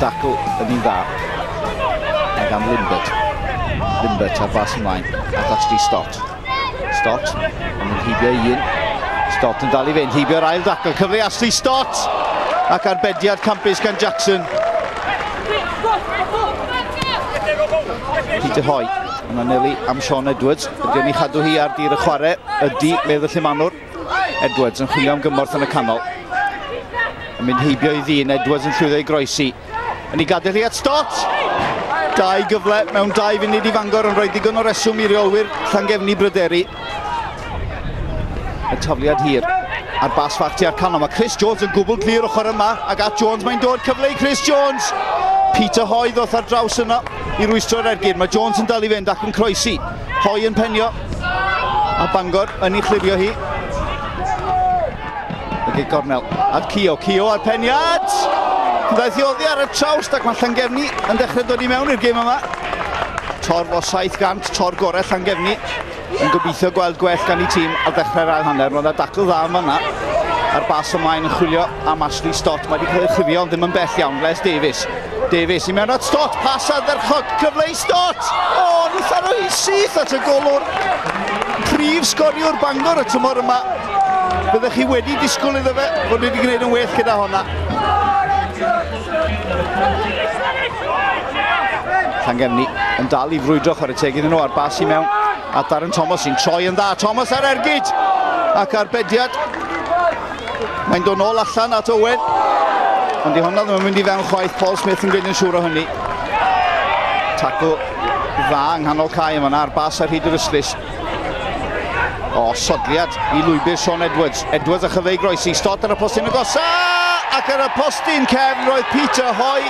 dacl yn un dda. Mae gan Limbert. Limbert ar fas ymlaen. Ac Ashley Stott. Stott. Ond yn hybio un. Stott yn dal I fynd. Hybio'r ail dacl. Cyfle Ashley Stott. Ac arbediad campus gan Jackson. Peter Hoy. Yna Nelly am Sean Edwards. Ydy ni chadw hi ar dir y chwarae. Ydy meddwl Llemanwr. Edwards yn chwilio am gymorth yn y canol. Yn mynd heibio I ddyn. Edwards yn llwyddo I groesi. Yn ei gadael hi at Stott. Dau gyfle mewn 2 funud I Fangor yn rhoi digon o reswm I reolwyr Llangefni bryderu. Y tafliad hir a'r bas fach tu ar canol. Mae Chris Jones yn gwbl glir ochr yma ac at Jones mae'n dod cyfle I Chris Jones. Peter Hoy ddoth ar draws yna I rwystro'r ergyd. Mae Jones yn dal I fynd ac yn croesi. Hoy yn penio. A Bangor yn ei chlirio hi. Ag ei gornel. At Cio. Cio ar peniad. Daeth I oddi ar y trawst ac mae Llangefni yn dechrau dod I mewn i'r gêm yma. Torf o 700, tor gorau Llangefni. Yn gobeithio gweld gwell gan I tîm ar dechrau'r ail hanner. Roedd y dacl dda yma yna. A'r bas ymlaen yn chwilio am Ashley Stott. Mae wedi cael ei chwifio ond ddim yn bell iawn. Les Davies. Davies I mewn at Stott. Pas adderchog. Cyfle I Stott. O, nhw tharo hi syth at y golwr. Prif sgoriwr Bangor y tymor yma. Byddech chi wedi disgwyl iddo fe fod wedi gwneud yn well gyda honna. Llangefni yn dal I frwydro chwarae teg iddyn nhw ar bas I mewn. A Darren Thomas sy'n troi yn dda. Thomas ar ergyd. Ac arbediad. Mae'n dod nôl allan at Owen. Ond I hwnna ddim yn mynd I fewn chwaith. Paul Smith yn gwneud yn siŵr o hynny. Tacl dda yng nghanol cae yma ar bas ar hyd yr yslis. O, sodliad I lwybr Sean Edwards. Edwards a chyfei groesi. Stott ar y postyn agosa. Ac ar y postyn cefn roedd Peter Hoy.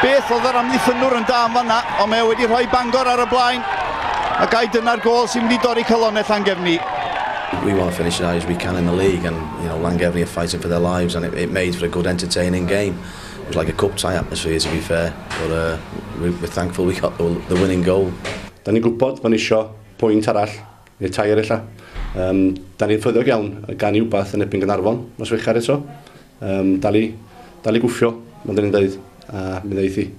Beth oedd yr amddiffynwr yn da am fanna. Ond mae wedi rhoi Bangor ar y blaen. Ac ai dyna'r gol sy'n mynd I dorri calonnau Llangefni. We want to finish as high as we can in the league, and Llangefni are fighting for their lives, and it made for a good, entertaining game. It was like a cup tie atmosphere, to be fair, but we're thankful we got the winning goal. Da ni'n gwybod bod ni isio pwynt arall, neu tair illa. Da ni'n ffyddiog iawn gan I wbath yn ebyn Gaernarfon, nos wechar eto. Dal I gwffio, mae'n dyn ni'n dweud, a mi ddeithi.